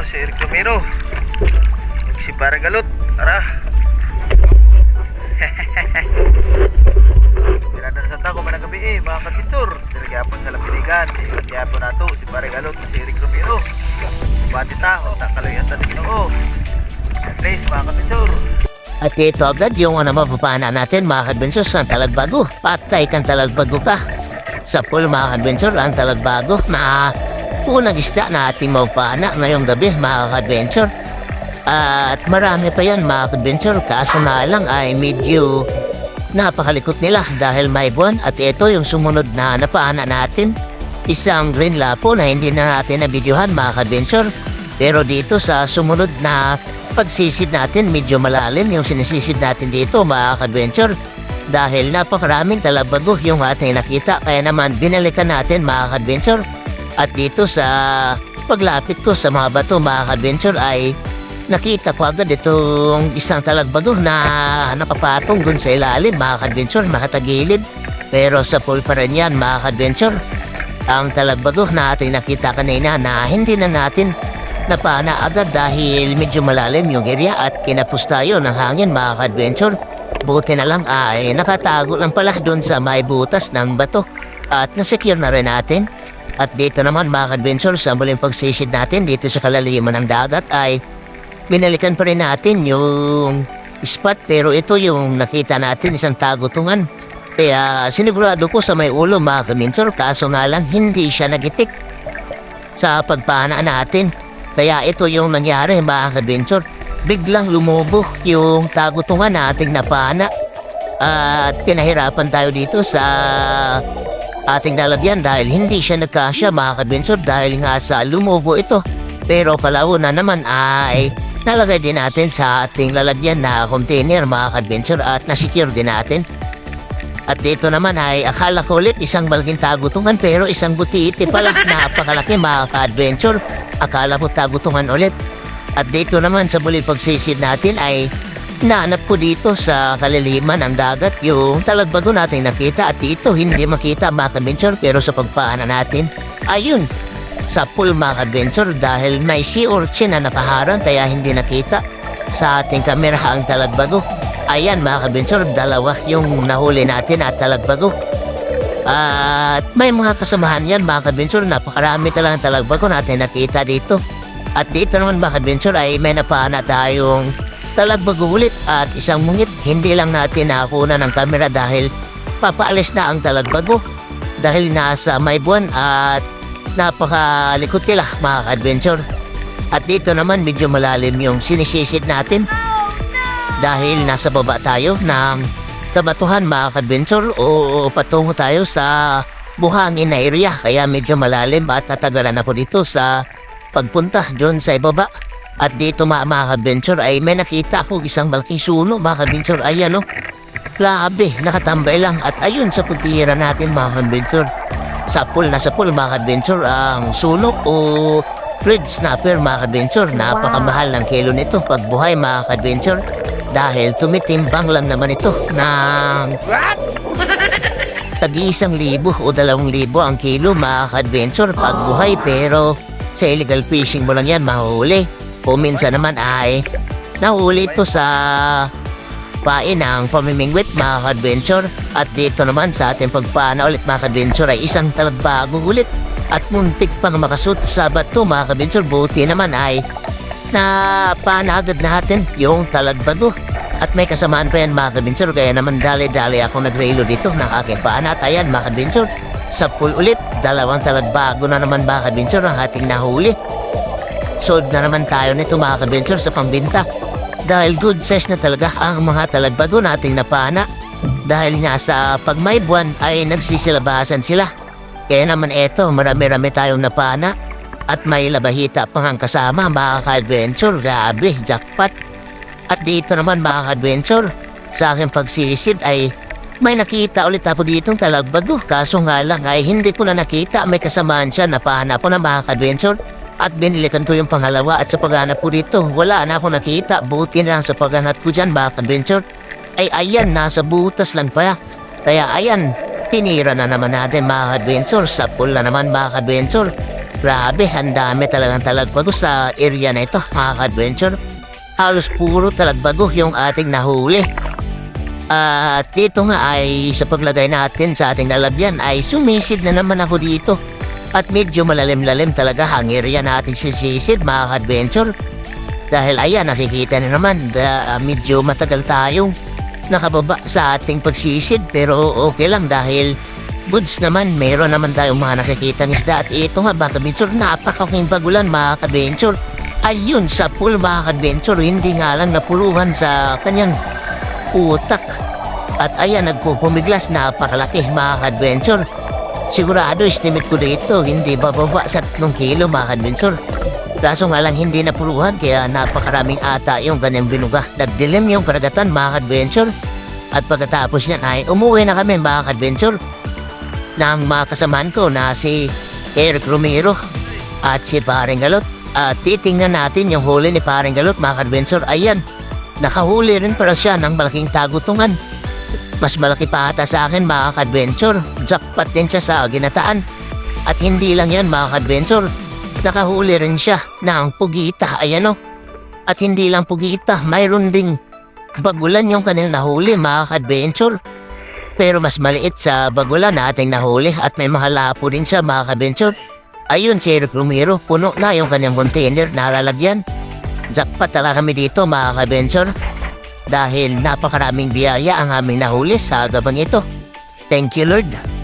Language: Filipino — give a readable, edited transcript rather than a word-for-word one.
si Eric Romero. Si Paragalot. Tara. Tirada na sa tako mga gabi mga kapitsur. Dirigapon sa Lapiligan. Dirigapon na to si Paragalot si Eric Romero. Bati ta, unta kaloyan ta sa Ginoo. Please mga kapitsur. At ito agad yung mapapana natin mga adventures ang talagbago. Patay kang talagbago ka. Sa pool mga adventure ang talagbago na unang isda na ating mapapana ngayong gabi mga adventure. At marami pa yan mga adventure, kaso na lang ay medyo napakalikot nila dahil may buwan. At ito yung sumunod na napana natin, isang green lapo na hindi na natin nabidyohan mga adventure. Pero dito sa sumunod na pagsisid natin, medyo malalim yung sinisisid natin dito mga adventure. Dahil napakaraming talagbago yung ating nakita, kaya naman binalikan natin mga adventure. At dito sa paglapit ko sa mga bato mga adventure ay nakita ko agad itong isang talagbago na nakapatong dun sa ilalim mga adventure, nakatagilid. Pero sa pool pa rin yan mga adventure. Ang talagbago na ating nakita kanina na hindi na natin napana agad dahil medyo malalim yung area at kinapos tayo ng hangin mga adventure. Buti na lang ay nakatago lang pala doon sa may butas ng bato at nasecure na rin natin. At dito naman mga adventure, sa muling pagsisid natin dito sa kalaliman ng dagat ay binalikan pa rin natin yung spot. Pero ito yung nakita natin, isang tagutungan. Kaya sinigurado ko sa may ulo mga adventure, kaso nga lang hindi siya nagitik sa pagpana natin. Kaya ito yung nangyari mga adventure. Biglang lumubo yung tagutungan nating napana. At pinahirapan tayo dito sa ating lalagyan dahil hindi siya nagkasya mga adventure dahil nga sa lumubo ito. Pero kalaunan naman ay nalagay din natin sa ating lalagyan na container mga adventure at nasecure din natin. At dito naman ay akala ko ulit isang malaking tagutungan pero isang butiti pala, napakalaki mga adventure. Akala ko tagutungan ulit. At dito naman sa muli pagsisid natin ay naanap ko dito sa kaliliman ng dagat yung talagbago natin nakita. At dito hindi makita mga adventure pero sa pagpaana natin ayun sa pool mga adventure dahil may sea urchin na nakaharang kaya hindi nakita sa ating kamera ang talagbago. Ayan mga adventure, dalawa yung nahuli natin at talagbago. At may mga kasamahan yan mga adventure, napakarami talagang talagbago natin nakita dito. At dito naman mga adventure ay may napana tayong talagbago ulit at isang mungit. Hindi lang natin nakakuna ng kamera dahil papaalis na ang talagbago dahil nasa may buwan at napakalikot nila mga adventure. At dito naman medyo malalim yung sinisisid natin dahil nasa baba tayo ng kabatuhan mga adventure o patungo tayo sa buhangin na area. Kaya medyo malalim at tatagalan ako dito sa pagpunta doon sa ibaba. At dito mga adventure ay may nakita ako isang malaking suno mga adventure. Ayan o, grabe, nakatambay lang. At ayun sa putira natin mga adventure, sa pool mga adventure ang suno o red snapper mga adventure. Napakamahal ng kilo nito pag buhay mga adventure dahil tumitimbang lang naman ito ng tag-1,000 o 2,000 ang kilo mga adventure pag buhay. Pero sa illegal fishing mo lang yan mahuli. O minsan naman ay nahuli ito sa pain ng pamimingwit mga adventure. At dito naman sa ating pagpana ulit mga adventure ay isang talagbago ulit at muntik pang makasut sa bato mga adventure. Buti naman ay napana agad natin yung talagbago. At may kasamaan pa yan mga adventure, kaya naman dali-dali ako nag-relo dito ng aking paana. At ayan mga adventure, sa pool ulit, dalawang talagbago na naman mga adventure ang ating nahuli. Sold na naman tayo nito mga adventure sa pambinta dahil good size na talaga ang mga talagbago nating napana. Dahil nga sa pag may buwan ay nagsisilabasan sila. Kaya naman eto, marami-rami tayong napana at may labahita pang ang kasama mga adventure. Grabe, jackpot. At dito naman mga adventure, sa aking pagsisid ay may nakita ulit ako ditong talagbago. Kaso nga lang ay hindi ko na nakita, may kasamaan siya. Napahanap ko na mga adventure at binilikan ko yung pangalawa. At sa paghanap ko dito, wala na ako nakita. Buti na lang sa paghanap ko dyan mga adventure ay ayan, nasa butas lang pala. Kaya ayan, tinira na naman natin mga adventure. Sa pool na naman mga adventure. Grabe, ang dami talagang talagbago sa area na ito, mga ka-adventure. Halos puro talagbago yung ating nahuli. At dito nga ay sa paglagay natin sa ating lalagyan ay sumisid na naman ako dito. At medyo malalim-lalim talaga ang area natin sisisid, mga ka-adventure. Dahil ayan, nakikita na naman, medyo matagal tayong nakababa sa ating pagsisid. Pero okay lang dahil goods naman, mayroon naman tayong mga nakikita isda. At ito nga, mga ka-adventure, napakaking bagulan, mga ka-adventure. Ayun, sa pool, mga ka-adventure, hindi nga lang napuluhan sa kanyang utak. At ayan, nagpupumiglas, napakalaki, mga ka-adventure. Sigurado, estimate ko dito, hindi bababa sa 3 kilo, mga ka-adventure. Kaso nga lang, hindi napuluhan, kaya napakaraming ata yung ganyang binuga. Nagdilim yung karagatan, mga ka-adventure. At pagkatapos yan ay umuwi na kami, mga ka-adventure, ng mga kasamaan ko na si Eric Romero at si Paring Galot. At titingnan natin yung huli ni Paring Galot, mga ka-adventure. Ayan, nakahuli rin para siya ng malaking tagutungan. Mas malaki pa ata sa akin, mga ka-adventure. Jackpot din siya sa ginataan. At hindi lang yan, mga ka-adventure. Nakahuli rin siya ng pugita, ayan o. At hindi lang pugita, mayroon ding bagulan yung kanilang nahuli, mga ka-adventure. Pero mas maliit sa bagulan na ating nahuli at may mga lapo din siya, mga ka-adventure. Ayun, si Eric Romero, puno na yung kanyang container na lalagyan. Jackpot talaga kami dito, mga ka-adventure. Dahil napakaraming biyaya ang aming nahuli sa gabang ito. Thank you, Lord.